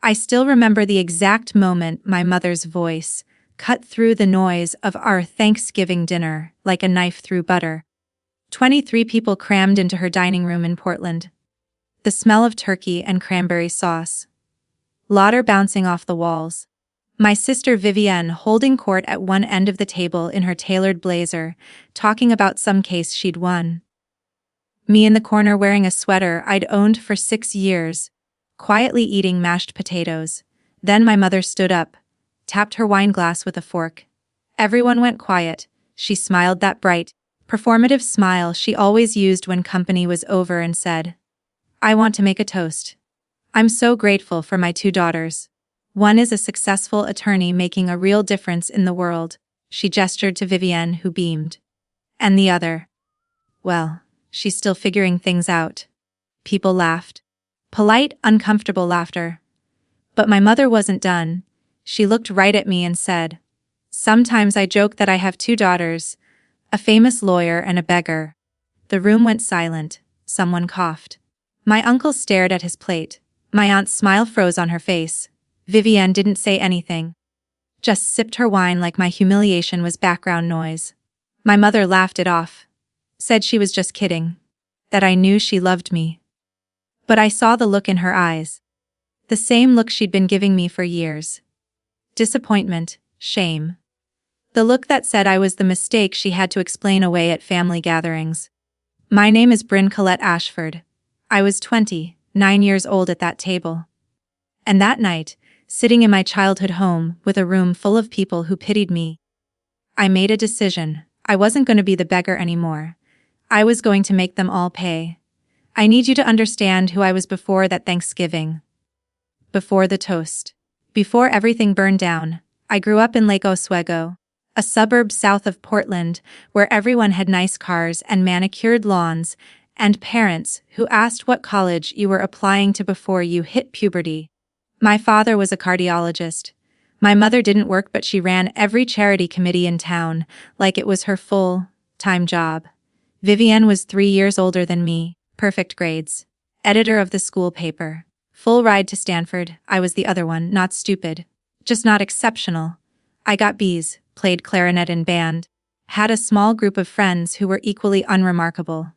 I still remember the exact moment my mother's voice cut through the noise of our Thanksgiving dinner like a knife through butter. 23 people crammed into her dining room in Portland. The smell of turkey and cranberry sauce. Laughter bouncing off the walls. My sister Vivienne holding court at one end of the table in her tailored blazer, talking about some case she'd won. Me in the corner wearing a sweater I'd owned for 6 years, quietly eating mashed potatoes. Then my mother stood up, tapped her wine glass with a fork. Everyone went quiet. She smiled that bright, performative smile she always used when company was over and said, "I want to make a toast. I'm so grateful for my 2 daughters. One is a successful attorney making a real difference in the world," she gestured to Vivienne, who beamed. "And the other? Well, she's still figuring things out." People laughed. Polite, uncomfortable laughter. But my mother wasn't done. She looked right at me and said, "Sometimes I joke that I have 2 daughters, a famous lawyer and a beggar." The room went silent. Someone coughed. My uncle stared at his plate. My aunt's smile froze on her face. Vivienne didn't say anything. Just sipped her wine like my humiliation was background noise. My mother laughed it off. Said she was just kidding. That I knew she loved me. But I saw the look in her eyes. The same look she'd been giving me for years. Disappointment, shame. The look that said I was the mistake she had to explain away at family gatherings. "My name is Bryn Collette Ashford. I was 29 years old at that table. And that night, sitting in my childhood home with a room full of people who pitied me, I made a decision. I wasn't going to be the beggar anymore. I was going to make them all pay. I need you to understand who I was before that Thanksgiving. Before the toast. Before everything burned down. I grew up in Lake Oswego, a suburb south of Portland, where everyone had nice cars and manicured lawns, and parents who asked what college you were applying to before you hit puberty. My father was a cardiologist. My mother didn't work, but she ran every charity committee in town, like it was her full-time job. Vivienne was 3 years older than me, perfect grades. Editor of the school paper. Full ride to Stanford. I was the other one, not stupid. Just not exceptional. I got B's, played clarinet in band. Had a small group of friends who were equally unremarkable.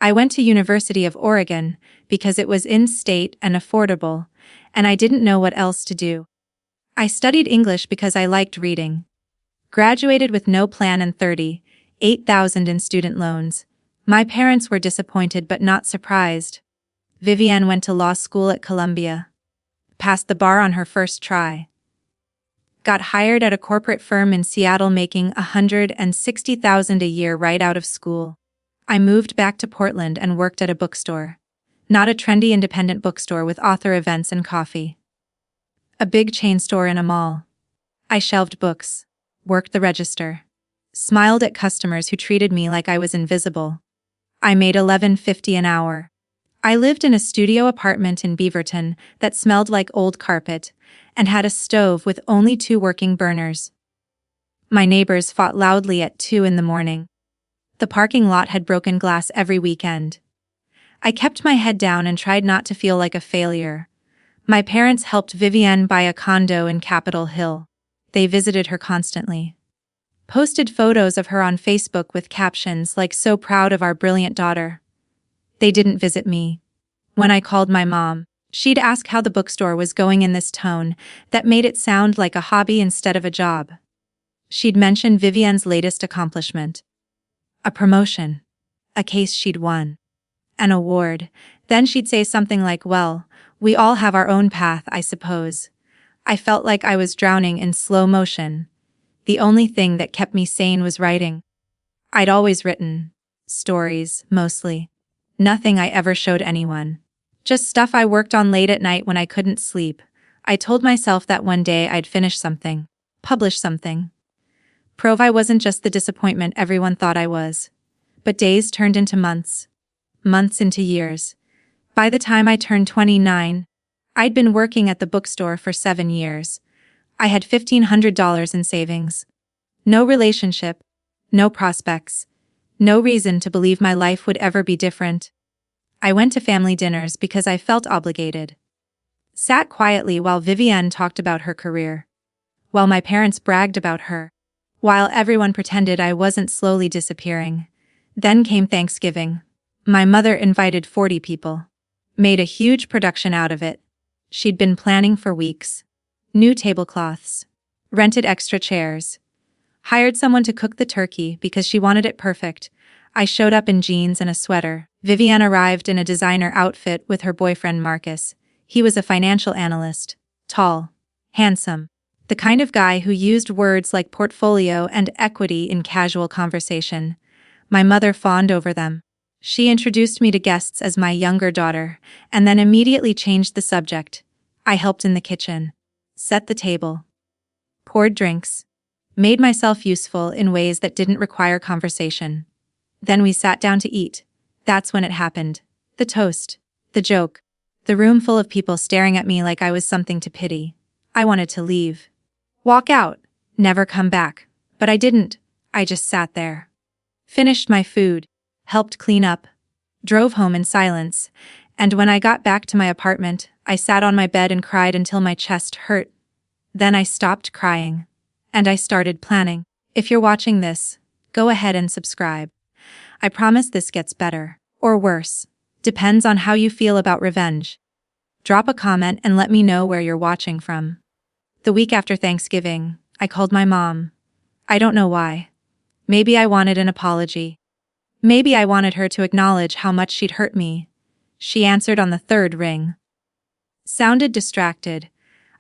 I went to University of Oregon because it was in-state and affordable, and I didn't know what else to do. I studied English because I liked reading. Graduated with no plan and $38,000 in student loans. My parents were disappointed but not surprised. Vivienne went to law school at Columbia. Passed the bar on her first try. Got hired at a corporate firm in Seattle making $160,000 a year right out of school. I moved back to Portland and worked at a bookstore. Not a trendy independent bookstore with author events and coffee. A big chain store in a mall. I shelved books. Worked the register. Smiled at customers who treated me like I was invisible. I made $11.50 an hour. I lived in a studio apartment in Beaverton that smelled like old carpet and had a stove with only 2 working burners. My neighbors fought loudly at 2 in the morning. The parking lot had broken glass every weekend. I kept my head down and tried not to feel like a failure. My parents helped Vivienne buy a condo in Capitol Hill. They visited her constantly. Posted photos of her on Facebook with captions like "so proud of our brilliant daughter." They didn't visit me. When I called my mom, she'd ask how the bookstore was going in this tone that made it sound like a hobby instead of a job. She'd mention Vivienne's latest accomplishment. A promotion. A case she'd won. An award. Then she'd say something like, "Well, we all have our own path, I suppose." I felt like I was drowning in slow motion. The only thing that kept me sane was writing. I'd always written. Stories, mostly. Nothing I ever showed anyone. Just stuff I worked on late at night when I couldn't sleep. I told myself that one day I'd finish something. Publish something. Prove I wasn't just the disappointment everyone thought I was. But days turned into months. Months into years. By the time I turned 29, I'd been working at the bookstore for 7 years. I had $1,500 in savings. No relationship. No prospects. No reason to believe my life would ever be different. I went to family dinners because I felt obligated. Sat quietly while Vivienne talked about her career. While my parents bragged about her. While everyone pretended I wasn't slowly disappearing. Then came Thanksgiving. My mother invited 40 people. Made a huge production out of it. She'd been planning for weeks. New tablecloths. Rented extra chairs. Hired someone to cook the turkey because she wanted it perfect. I showed up in jeans and a sweater. Vivienne arrived in a designer outfit with her boyfriend Marcus. He was a financial analyst. Tall. Handsome. The kind of guy who used words like portfolio and equity in casual conversation. My mother fawned over them. She introduced me to guests as my younger daughter, and then immediately changed the subject. I helped in the kitchen. Set the table. Poured drinks. Made myself useful in ways that didn't require conversation. Then we sat down to eat. That's when it happened. The toast. The joke. The room full of people staring at me like I was something to pity. I wanted to leave. Walk out. Never come back. But I didn't. I just sat there. Finished my food. Helped clean up. Drove home in silence. And when I got back to my apartment, I sat on my bed and cried until my chest hurt. Then I stopped crying. And I started planning. If you're watching this, go ahead and subscribe. I promise this gets better. Or worse. Depends on how you feel about revenge. Drop a comment and let me know where you're watching from. The week after Thanksgiving, I called my mom. I don't know why. Maybe I wanted an apology. Maybe I wanted her to acknowledge how much she'd hurt me. She answered on the third ring. Sounded distracted.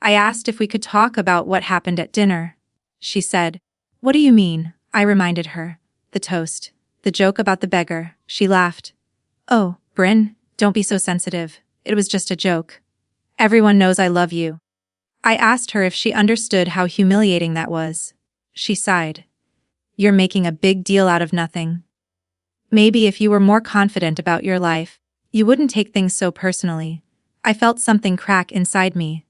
I asked if we could talk about what happened at dinner. She said, "What do you mean?" I reminded her. The toast. The joke about the beggar. She laughed. "Oh, Bryn, don't be so sensitive. It was just a joke. Everyone knows I love you." I asked her if she understood how humiliating that was. She sighed. "You're making a big deal out of nothing. Maybe if you were more confident about your life, you wouldn't take things so personally." I felt something crack inside me.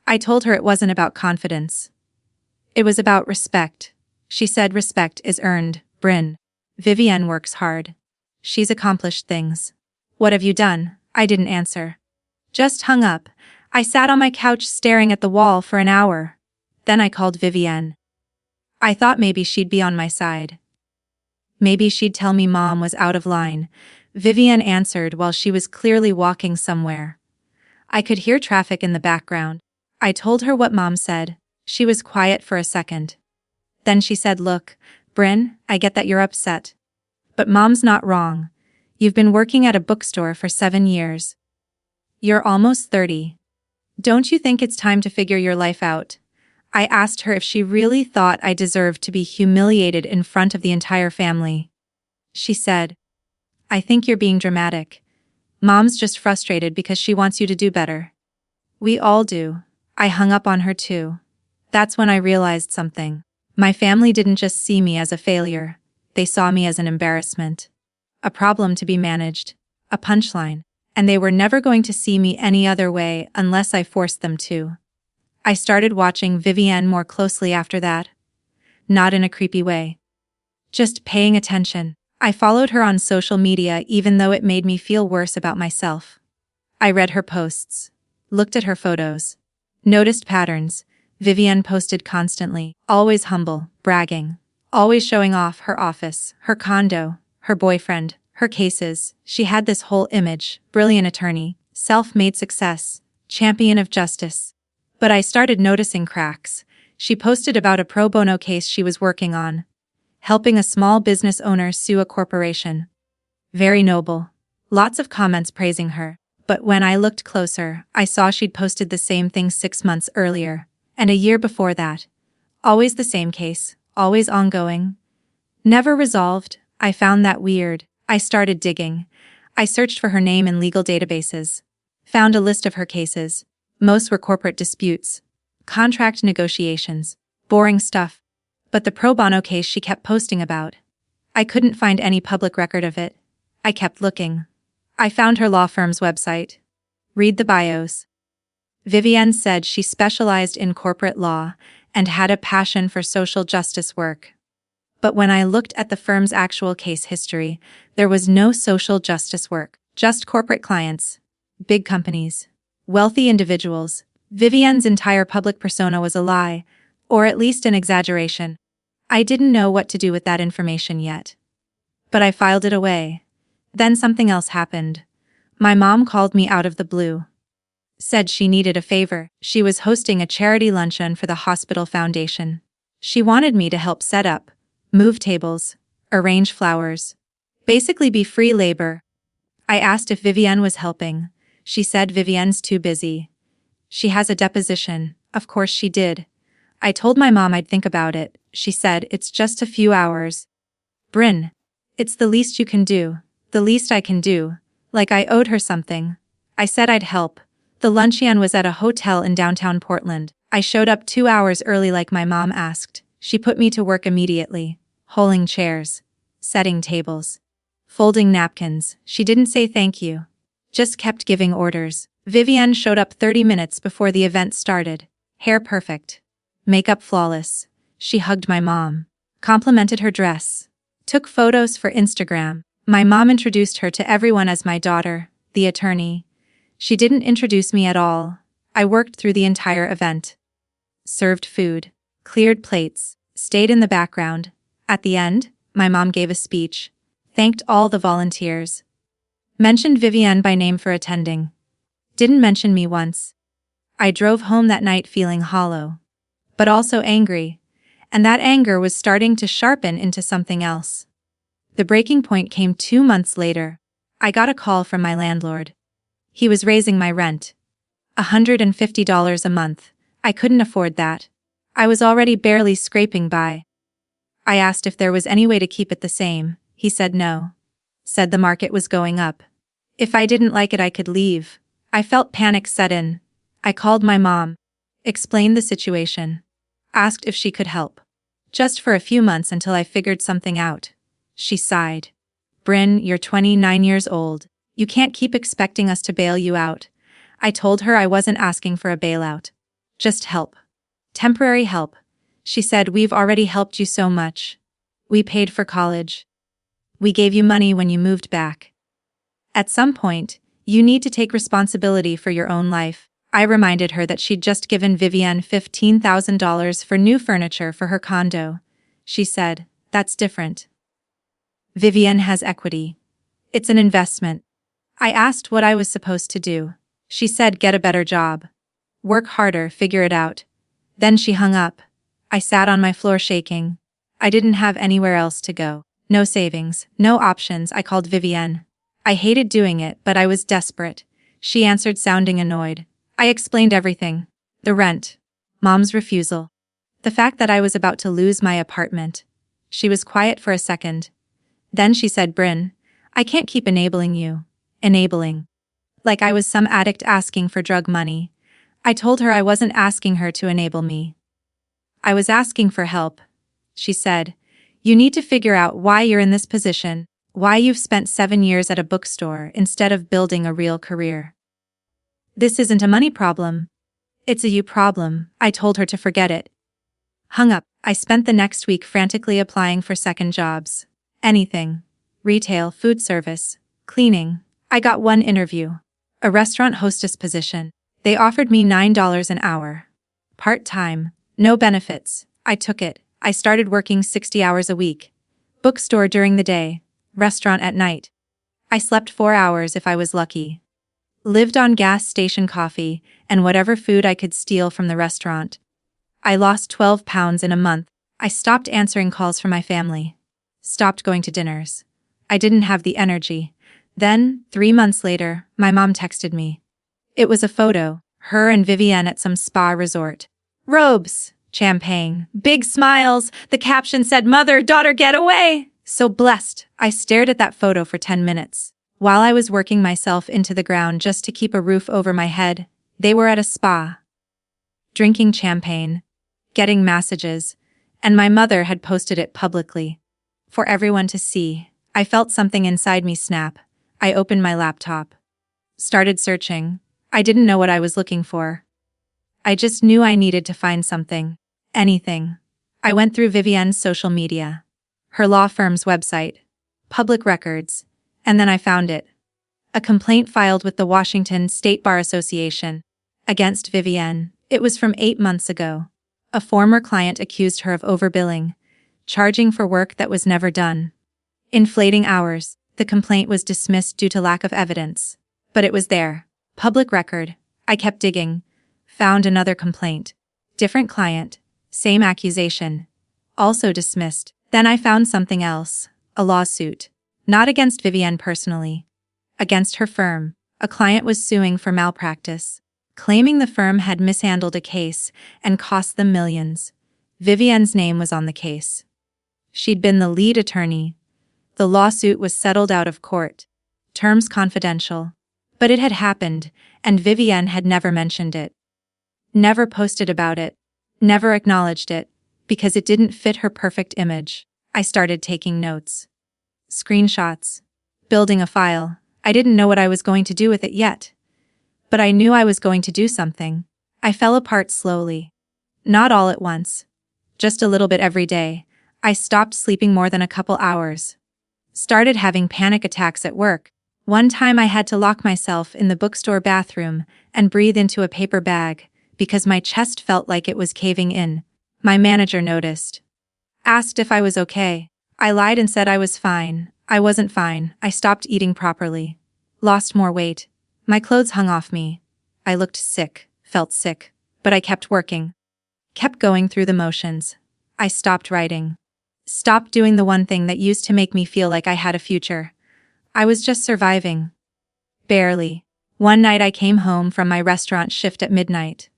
I told her it wasn't about confidence. It was about respect. She said respect is earned, Bryn. Vivienne works hard. She's accomplished things. What have you done? I didn't answer. Just hung up. I sat on my couch staring at the wall for an hour. Then I called Vivienne. I thought maybe she'd be on my side. Maybe she'd tell me Mom was out of line. Vivienne answered while she was clearly walking somewhere. I could hear traffic in the background. I told her what Mom said. She was quiet for a second. Then she said, "Look, Bryn, I get that you're upset. But Mom's not wrong. You've been working at a bookstore for 7 years. You're almost 30. Don't you think it's time to figure your life out?" I asked her if she really thought I deserved to be humiliated in front of the entire family. She said, "I think you're being dramatic. Mom's just frustrated because she wants you to do better." We all do. I hung up on her too. That's when I realized something. My family didn't just see me as a failure. They saw me as an embarrassment. A problem to be managed. A punchline. And they were never going to see me any other way unless I forced them to. I started watching Vivienne more closely after that. Not in a creepy way. Just paying attention. I followed her on social media even though it made me feel worse about myself. I read her posts. Looked at her photos. Noticed patterns. Vivienne posted constantly. Always humble, bragging. Always showing off her office, her condo, her boyfriend, her cases. She had this whole image. Brilliant attorney. Self-made success. Champion of justice. But I started noticing cracks. She posted about a pro bono case she was working on. Helping a small business owner sue a corporation. Very noble. Lots of comments praising her. But when I looked closer, I saw she'd posted the same thing 6 months earlier. And a year before that. Always the same case. Always ongoing. Never resolved. I found that weird. I started digging. I searched for her name in legal databases. Found a list of her cases. Most were corporate disputes. Contract negotiations. Boring stuff. But the pro bono case she kept posting about. I couldn't find any public record of it. I kept looking. I found her law firm's website. Read the bios. Vivienne said she specialized in corporate law and had a passion for social justice work. But when I looked at the firm's actual case history, there was no social justice work, just corporate clients. Big companies. wealthy individuals. Vivienne's entire public persona was a lie, or at least an exaggeration. I didn't know what to do with that information yet. But I filed it away. Then something else happened. My mom called me out of the blue. Said she needed a favor. She was hosting a charity luncheon for the hospital foundation. She wanted me to help set up, move tables, arrange flowers. Basically be free labor. I asked if Vivienne was helping. She said Vivienne's too busy. She has a deposition. Of course she did. I told my mom I'd think about it. She said it's just a few hours. Bryn, it's the least you can do. The least I can do. Like I owed her something. I said I'd help. The luncheon was at a hotel in downtown Portland. I showed up 2 hours early like my mom asked. She put me to work immediately. Holding chairs. Setting tables. Folding napkins. She didn't say thank you. Just kept giving orders. Vivienne showed up 30 minutes before the event started. Hair perfect. Makeup flawless. She hugged my mom. Complimented her dress. Took photos for Instagram. My mom introduced her to everyone as my daughter, the attorney. She didn't introduce me at all. I worked through the entire event. Served food. Cleared plates. Stayed in the background. At the end, my mom gave a speech. Thanked all the volunteers. Mentioned Vivienne by name for attending. Didn't mention me once. I drove home that night feeling hollow. But also angry. And that anger was starting to sharpen into something else. The breaking point came 2 months later. I got a call from my landlord. He was raising my rent. $150 a month. I couldn't afford that. I was already barely scraping by. I asked if there was any way to keep it the same. He said no. Said the market was going up. If I didn't like it I could leave. I felt panic set in. I called my mom. Explained the situation. Asked if she could help. Just for a few months until I figured something out. She sighed. Bryn, you're 29 years old. You can't keep expecting us to bail you out. I told her I wasn't asking for a bailout. Just help. Temporary help. She said we've already helped you so much. We paid for college. We gave you money when you moved back. At some point, you need to take responsibility for your own life. I reminded her that she'd just given Vivienne $15,000 for new furniture for her condo. She said, that's different. Vivienne has equity. It's an investment. I asked what I was supposed to do. She said get a better job. Work harder, figure it out. Then she hung up. I sat on my floor shaking. I didn't have anywhere else to go. No savings, no options. I called Vivienne. I hated doing it, but I was desperate. She answered sounding annoyed. I explained everything. The rent. Mom's refusal. The fact that I was about to lose my apartment. She was quiet for a second. Then she said, Bryn, I can't keep enabling you. Enabling. Like I was some addict asking for drug money. I told her I wasn't asking her to enable me. I was asking for help. She said, you need to figure out why you're in this position, why you've spent 7 years at a bookstore instead of building a real career. This isn't a money problem. It's a you problem. I told her to forget it. Hung up. I spent the next week frantically applying for second jobs. Anything. Retail, food service, cleaning. I got one interview. A restaurant hostess position. They offered me $9 an hour. Part-time. No benefits. I took it. I started working 60 hours a week. Bookstore during the day. Restaurant at night. I slept 4 hours if I was lucky. Lived on gas station coffee and whatever food I could steal from the restaurant. I lost 12 pounds in a month. I stopped answering calls from my family. Stopped going to dinners. I didn't have the energy. Then, 3 months later, my mom texted me. It was a photo, her and Vivienne at some spa resort. Robes, champagne, big smiles. The caption said, Mother, daughter, get away. So blessed. I stared at that photo for 10 minutes. While I was working myself into the ground just to keep a roof over my head, they were at a spa. Drinking champagne. Getting massages. And my mother had posted it publicly. For everyone to see. I felt something inside me snap. I opened my laptop. Started searching. I didn't know what I was looking for. I just knew I needed to find something. Anything. I went through Vivienne's social media. Her law firm's website. Public records. And then I found it. A complaint filed with the Washington State Bar Association against Vivienne. It was from 8 months ago. A former client accused her of overbilling, charging for work that was never done. Inflating hours. The complaint was dismissed due to lack of evidence. But it was there. Public record. I kept digging. Found another complaint. Different client. Same accusation. Also dismissed. Then I found something else. A lawsuit. Not against Vivienne personally. Against her firm. A client was suing for malpractice, claiming the firm had mishandled a case and cost them millions. Vivienne's name was on the case. She'd been the lead attorney. The lawsuit was settled out of court. Terms confidential. But it had happened, and Vivienne had never mentioned it. Never posted about it. Never acknowledged it, because it didn't fit her perfect image. I started taking notes. Screenshots. Building a file. I didn't know what I was going to do with it yet. But I knew I was going to do something. I fell apart slowly. Not all at once. Just a little bit every day. I stopped sleeping more than a couple hours. Started having panic attacks at work. One time I had to lock myself in the bookstore bathroom and breathe into a paper bag because my chest felt like it was caving in. My manager noticed. Asked if I was okay. I lied and said I was fine. I wasn't fine. I stopped eating properly. Lost more weight. My clothes hung off me. I looked sick, felt sick, but I kept working. Kept going through the motions. I stopped writing. Stopped doing the one thing that used to make me feel like I had a future. I was just surviving. Barely. One night I came home from my restaurant shift at midnight.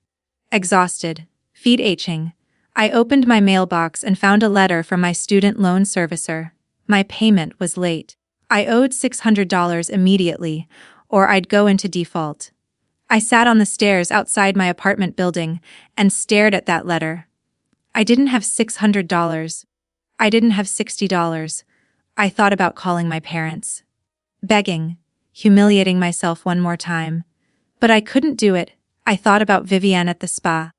Exhausted. Feet aching. I opened my mailbox and found a letter from my student loan servicer. My payment was late. I owed $600 immediately, or I'd go into default. I sat on the stairs outside my apartment building and stared at that letter. I didn't have $600. I didn't have $60. I thought about calling my parents. Begging. Humiliating myself one more time. But I couldn't do it. I thought about Vivienne at the spa.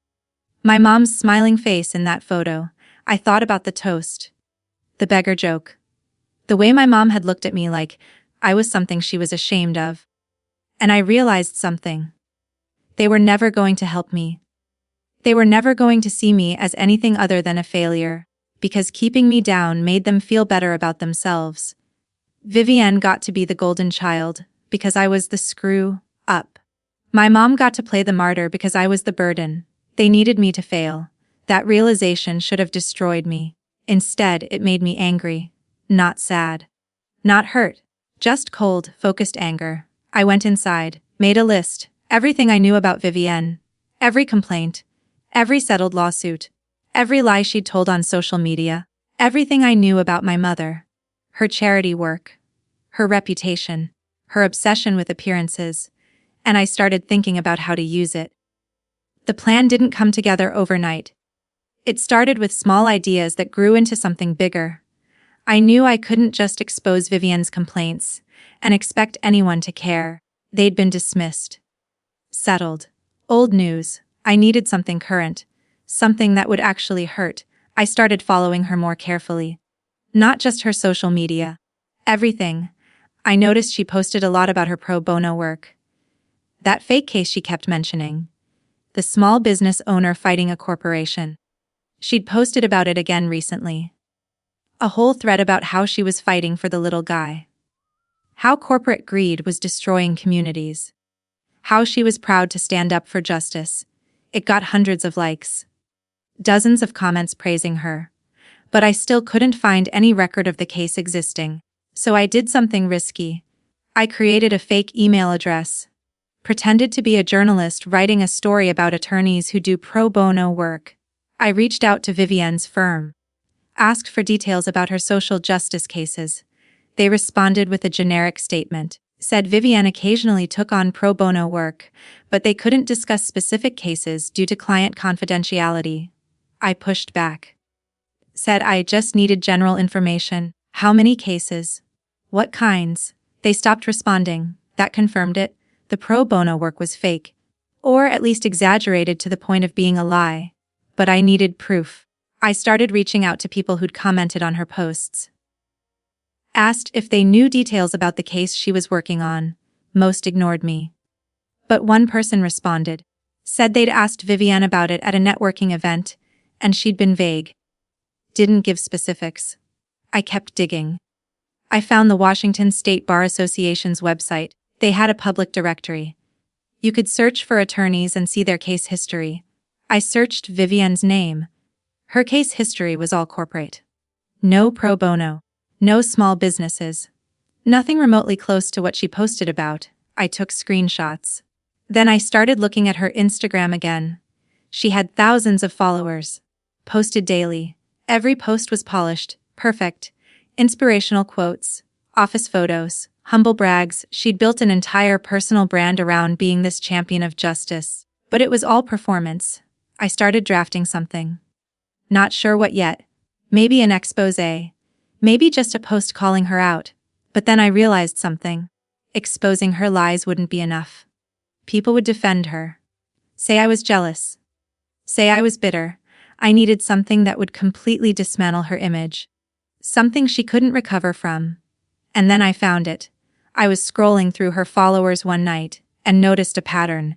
My mom's smiling face in that photo. I thought about the toast. The beggar joke. The way my mom had looked at me like I was something she was ashamed of. And I realized something. They were never going to help me. They were never going to see me as anything other than a failure, because keeping me down made them feel better about themselves. Vivienne got to be the golden child, because I was the screw up. My mom got to play the martyr because I was the burden. They needed me to fail. That realization should have destroyed me. Instead, it made me angry. Not sad. Not hurt. Just cold, focused anger. I went inside, made a list, everything I knew about Vivienne. Every complaint. Every settled lawsuit. Every lie she'd told on social media. Everything I knew about my mother. Her charity work. Her reputation. Her obsession with appearances. And I started thinking about how to use it. The plan didn't come together overnight. It started with small ideas that grew into something bigger. I knew I couldn't just expose Vivienne's complaints and expect anyone to care. They'd been dismissed. Settled. Old news. I needed something current. Something that would actually hurt. I started following her more carefully. Not just her social media. Everything. I noticed she posted a lot about her pro bono work. That fake case she kept mentioning. The small business owner fighting a corporation. She'd posted about it again recently. A whole thread about how she was fighting for the little guy. How corporate greed was destroying communities. How she was proud to stand up for justice. It got hundreds of likes. Dozens of comments praising her. But I still couldn't find any record of the case existing. So I did something risky. I created a fake email address. Pretended to be a journalist writing a story about attorneys who do pro bono work. I reached out to Vivienne's firm. Asked for details about her social justice cases. They responded with a generic statement. Said Vivienne occasionally took on pro bono work, but they couldn't discuss specific cases due to client confidentiality. I pushed back. Said I just needed general information. How many cases? What kinds? They stopped responding. That confirmed it. The pro bono work was fake. Or at least exaggerated to the point of being a lie. But I needed proof. I started reaching out to people who'd commented on her posts. Asked if they knew details about the case she was working on. Most ignored me. But one person responded. Said they'd asked Vivienne about it at a networking event, and she'd been vague. Didn't give specifics. I kept digging. I found the Washington State Bar Association's website. They had a public directory. You could search for attorneys and see their case history. I searched Vivienne's name. Her case history was all corporate. No pro bono. No small businesses. Nothing remotely close to what she posted about. I took screenshots. Then I started looking at her Instagram again. She had thousands of followers. Posted daily. Every post was polished, perfect. Inspirational quotes, office photos, humble brags. She'd built an entire personal brand around being this champion of justice. But it was all performance. I started drafting something. Not sure what yet. Maybe an exposé. Maybe just a post calling her out. But then I realized something. Exposing her lies wouldn't be enough. People would defend her. Say I was jealous. Say I was bitter. I needed something that would completely dismantle her image. Something she couldn't recover from. And then I found it. I was scrolling through her followers one night and noticed a pattern.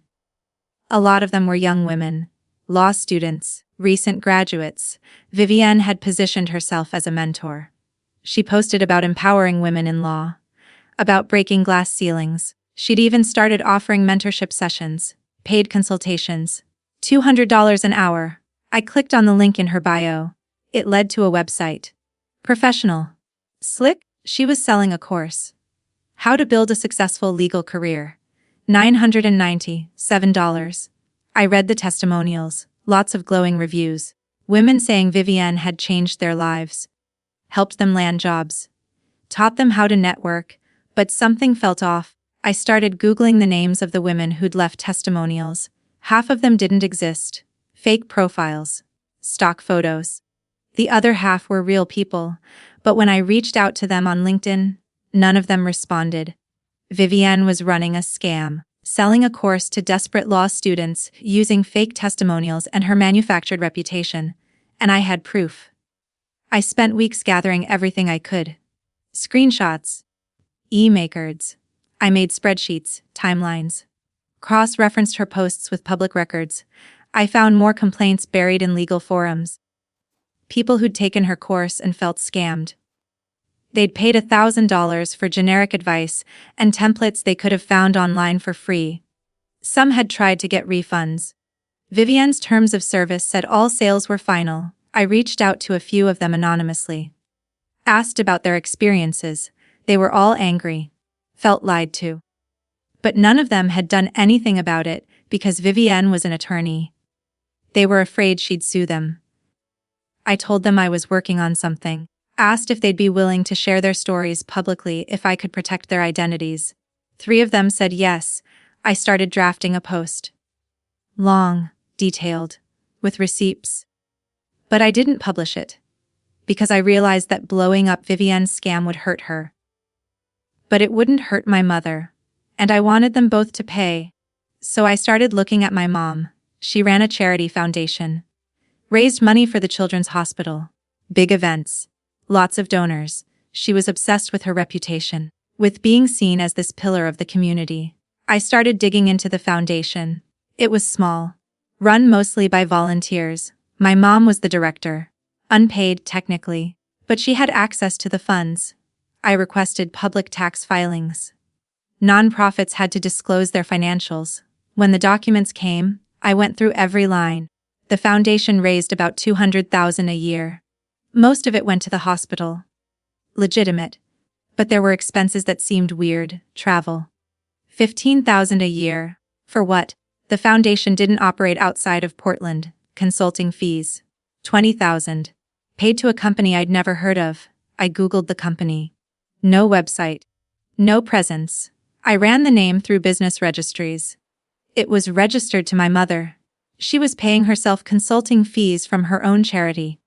A lot of them were young women, law students, recent graduates. Vivienne had positioned herself as a mentor. She posted about empowering women in law, about breaking glass ceilings. She'd even started offering mentorship sessions, paid consultations, $200 an hour. I clicked on the link in her bio. It led to a website. Professional. Slick, she was selling a course. How to build a successful legal career. $997. I read the testimonials, lots of glowing reviews. Women saying Vivienne had changed their lives. Helped them land jobs. Taught them how to network, but something felt off. I started Googling the names of the women who'd left testimonials. Half of them didn't exist. Fake profiles. Stock photos. The other half were real people, but when I reached out to them on LinkedIn, none of them responded. Vivienne was running a scam, selling a course to desperate law students using fake testimonials and her manufactured reputation, and I had proof. I spent weeks gathering everything I could. Screenshots. E-makers. I made spreadsheets, timelines. Cross-referenced her posts with public records. I found more complaints buried in legal forums. People who'd taken her course and felt scammed. They'd paid $1,000 for generic advice and templates they could have found online for free. Some had tried to get refunds. Vivienne's terms of service said all sales were final. I reached out to a few of them anonymously. Asked about their experiences. They were all angry. Felt lied to. But none of them had done anything about it because Vivienne was an attorney. They were afraid she'd sue them. I told them I was working on something. Asked if they'd be willing to share their stories publicly if I could protect their identities. 3 of them said yes. I started drafting a post. Long, detailed, with receipts. But I didn't publish it. Because I realized that blowing up Vivienne's scam would hurt her. But it wouldn't hurt my mother. And I wanted them both to pay. So I started looking at my mom. She ran a charity foundation. Raised money for the children's hospital. Big events. Lots of donors. She was obsessed with her reputation, with being seen as this pillar of the community. I started digging into the foundation. It was small. Run mostly by volunteers. My mom was the director. Unpaid, technically. But she had access to the funds. I requested public tax filings. Nonprofits had to disclose their financials. When the documents came, I went through every line. The foundation raised about $200,000 a year. Most of it went to the hospital. Legitimate. But there were expenses that seemed weird. Travel. $15,000 a year. For what? The foundation didn't operate outside of Portland. Consulting fees. $20,000. Paid to a company I'd never heard of. I Googled the company. No website. No presence. I ran the name through business registries. It was registered to my mother. She was paying herself consulting fees from her own charity.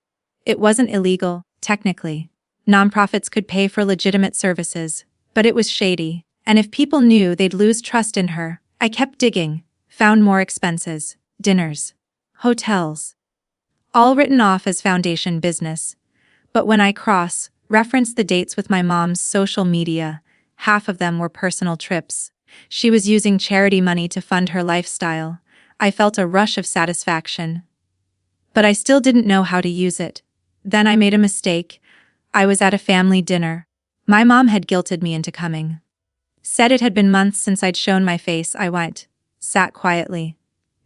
It wasn't illegal, technically. Nonprofits could pay for legitimate services, but it was shady, and if people knew, they'd lose trust in her. I kept digging, found more expenses, dinners, hotels. All written off as foundation business. But when I referenced the dates with my mom's social media, half of them were personal trips. She was using charity money to fund her lifestyle. I felt a rush of satisfaction. But I still didn't know how to use it. Then I made a mistake. I was at a family dinner. My mom had guilted me into coming. Said it had been months since I'd shown my face. I went. Sat quietly.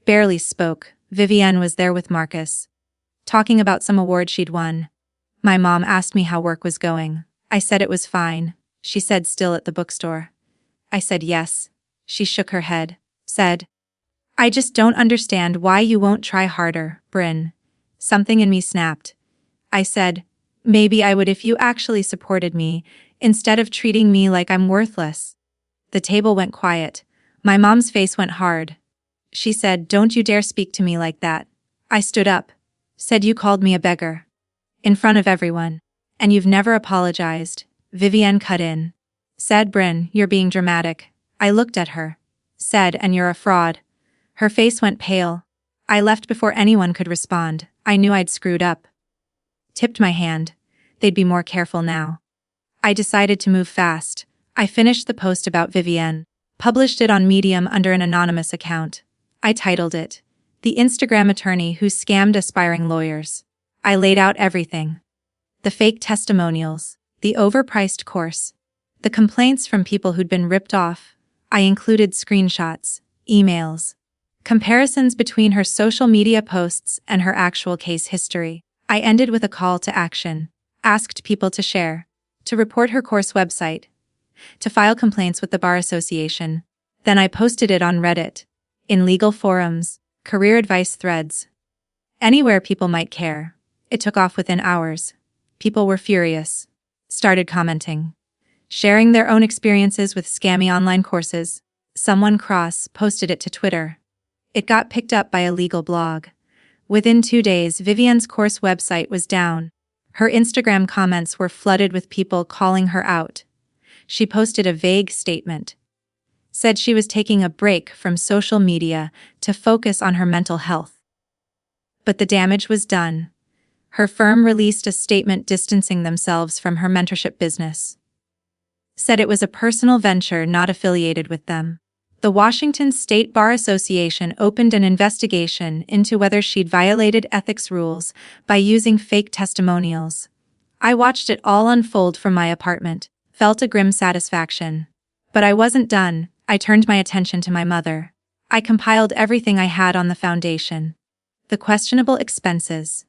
Barely spoke. Vivienne was there with Marcus. Talking about some award she'd won. My mom asked me how work was going. I said it was fine. She said, still at the bookstore. I said yes. She shook her head. Said, I just don't understand why you won't try harder, Bryn. Something in me snapped. I said, maybe I would if you actually supported me, instead of treating me like I'm worthless. The table went quiet. My mom's face went hard. She said, don't you dare speak to me like that. I stood up. Said you called me a beggar. In front of everyone. And you've never apologized. Vivienne cut in. Said, Bryn, you're being dramatic. I looked at her. Said, and you're a fraud. Her face went pale. I left before anyone could respond. I knew I'd screwed up. Tipped my hand. They'd be more careful now. I decided to move fast. I finished the post about Vivienne. Published it on Medium under an anonymous account. I titled it, The Instagram Attorney Who Scammed Aspiring Lawyers. I laid out everything. The fake testimonials, the overpriced course, the complaints from people who'd been ripped off. I included screenshots, emails, comparisons between her social media posts and her actual case history. I ended with a call to action, asked people to share, to report her course website, to file complaints with the Bar Association. Then I posted it on Reddit, in legal forums, career advice threads, anywhere people might care. It took off within hours. People were furious, started commenting, sharing their own experiences with scammy online courses. Someone cross-posted it to Twitter. It got picked up by a legal blog. Within 2 days, Vivienne's course website was down. Her Instagram comments were flooded with people calling her out. She posted a vague statement. Said she was taking a break from social media to focus on her mental health. But the damage was done. Her firm released a statement distancing themselves from her mentorship business. Said it was a personal venture not affiliated with them. The Washington State Bar Association opened an investigation into whether she'd violated ethics rules by using fake testimonials. I watched it all unfold from my apartment, felt a grim satisfaction. But I wasn't done. I turned my attention to my mother. I compiled everything I had on the foundation. The questionable expenses.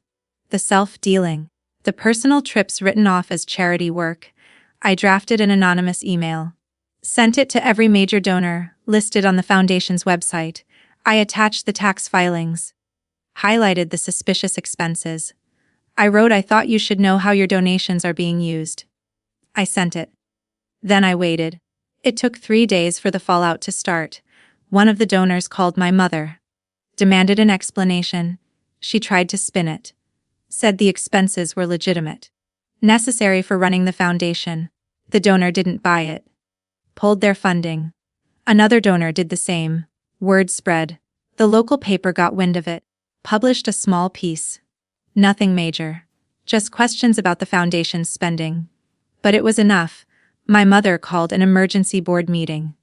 The self-dealing. The personal trips written off as charity work. I drafted an anonymous email. Sent it to every major donor, listed on the foundation's website. I attached the tax filings. Highlighted the suspicious expenses. I wrote, I thought you should know how your donations are being used. I sent it. Then I waited. It took 3 days for the fallout to start. One of the donors called my mother. Demanded an explanation. She tried to spin it. Said the expenses were legitimate. Necessary for running the foundation. The donor didn't buy it. Pulled their funding. Another donor did the same. Word spread. The local paper got wind of it. Published a small piece. Nothing major. Just questions about the foundation's spending. But it was enough. My mother called an emergency board meeting.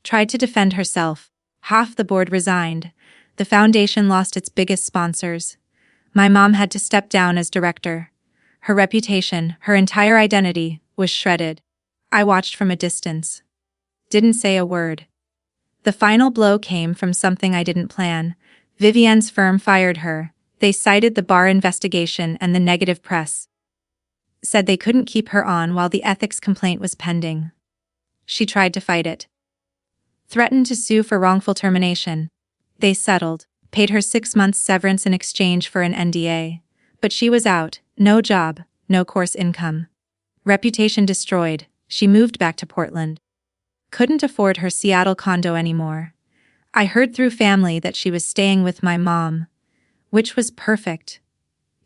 Tried to defend herself. Half the board resigned. The foundation lost its biggest sponsors. My mom had to step down as director. Her reputation, her entire identity, was shredded. I watched from a distance. Didn't say a word. The final blow came from something I didn't plan. Vivienne's firm fired her. They cited the bar investigation and the negative press. Said they couldn't keep her on while the ethics complaint was pending. She tried to fight it. Threatened to sue for wrongful termination. They settled, paid her 6 months severance in exchange for an NDA. But she was out, no job, no course income. Reputation destroyed. She moved back to Portland. Couldn't afford her Seattle condo anymore. I heard through family that she was staying with my mom. Which was perfect.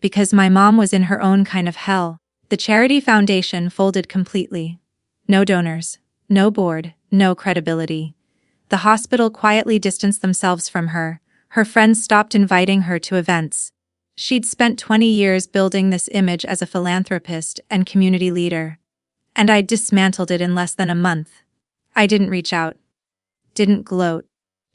Because my mom was in her own kind of hell. The charity foundation folded completely. No donors, no board, no credibility. The hospital quietly distanced themselves from her. Her friends stopped inviting her to events. She'd spent 20 years building this image as a philanthropist and community leader. And I'd dismantled it in less than a month. I didn't reach out. Didn't gloat.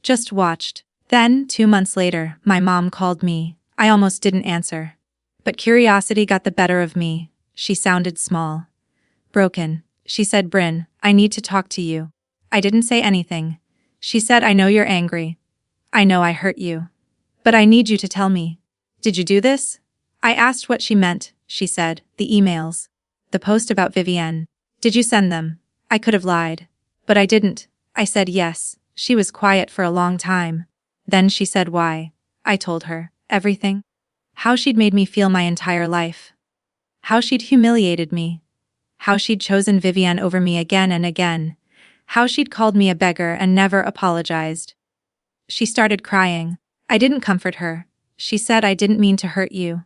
Just watched. Then, 2 months later, my mom called me. I almost didn't answer. But curiosity got the better of me. She sounded small. Broken. She said, "Bryn, I need to talk to you." I didn't say anything. She said, "I know you're angry. I know I hurt you. But I need you to tell me. Did you do this?" I asked what she meant. She said, "The emails. The post about Vivienne. Did you send them?" I could have lied. But I didn't. I said yes. She was quiet for a long time. Then she said why. I told her everything. How she'd made me feel my entire life. How she'd humiliated me. How she'd chosen Vivienne over me again and again. How she'd called me a beggar and never apologized. She started crying. I didn't comfort her. She said, "I didn't mean to hurt you.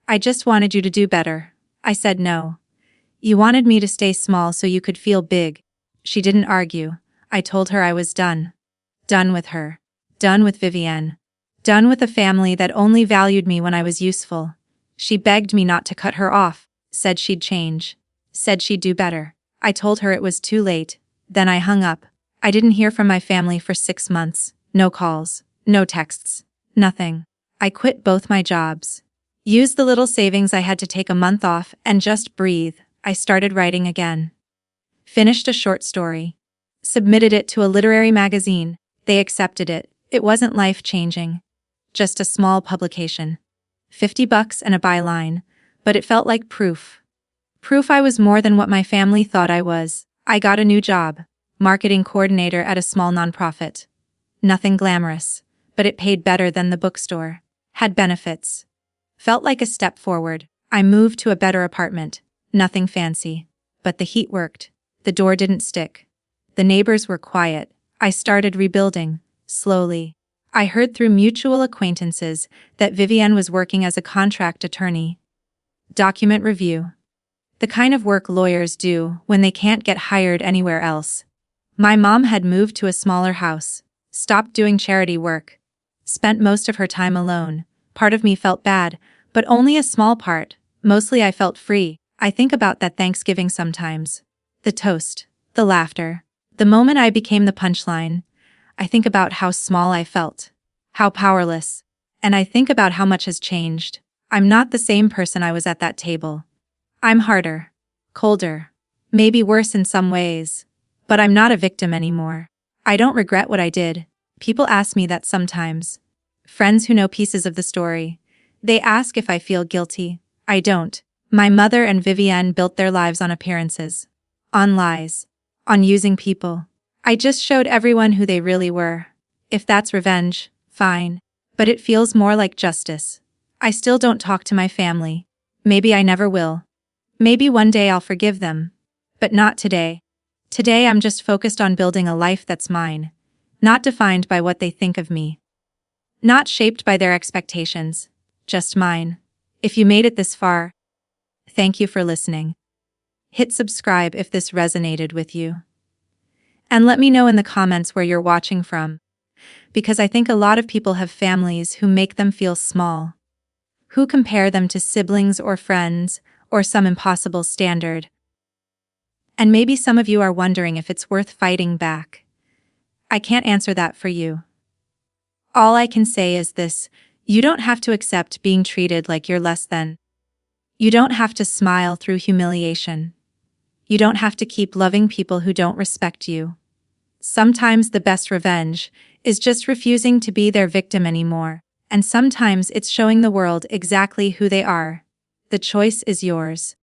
I just wanted you to do better." I said no. "You wanted me to stay small so you could feel big." She didn't argue. I told her I was done. Done with her. Done with Vivienne. Done with a family that only valued me when I was useful. She begged me not to cut her off, said she'd change. Said she'd do better. I told her it was too late. Then I hung up. I didn't hear from my family for 6 months. No calls. No texts. Nothing. I quit both my jobs. Used the little savings I had to take a month off and just breathe. I started writing again. Finished a short story. Submitted it to a literary magazine. They accepted it. It wasn't life-changing. Just a small publication. $50 and a byline. But it felt like proof. Proof I was more than what my family thought I was. I got a new job. Marketing coordinator at a small nonprofit. Nothing glamorous. But it paid better than the bookstore. Had benefits. Felt like a step forward. I moved to a better apartment. Nothing fancy. But the heat worked. The door didn't stick. The neighbors were quiet. I started rebuilding. Slowly. I heard through mutual acquaintances that Vivienne was working as a contract attorney. Document review. The kind of work lawyers do when they can't get hired anywhere else. My mom had moved to a smaller house. Stopped doing charity work. Spent most of her time alone. Part of me felt bad, but only a small part. Mostly I felt free. I think about that Thanksgiving sometimes. The toast. The laughter. The moment I became the punchline. I think about how small I felt. How powerless. And I think about how much has changed. I'm not the same person I was at that table. I'm harder. Colder. Maybe worse in some ways. But I'm not a victim anymore. I don't regret what I did. People ask me that sometimes. Friends who know pieces of the story. They ask if I feel guilty. I don't. My mother and Vivienne built their lives on appearances. On lies. On using people. I just showed everyone who they really were. If that's revenge, fine. But it feels more like justice. I still don't talk to my family. Maybe I never will. Maybe one day I'll forgive them. But not today. Today I'm just focused on building a life that's mine. Not defined by what they think of me. Not shaped by their expectations. Just mine. If you made it this far, thank you for listening. Hit subscribe if this resonated with you. And let me know in the comments where you're watching from. Because I think a lot of people have families who make them feel small. Who compare them to siblings or friends, or some impossible standard. And maybe some of you are wondering if it's worth fighting back. I can't answer that for you. All I can say is this: you don't have to accept being treated like you're less than. You don't have to smile through humiliation. You don't have to keep loving people who don't respect you. Sometimes the best revenge is just refusing to be their victim anymore, and sometimes it's showing the world exactly who they are. The choice is yours.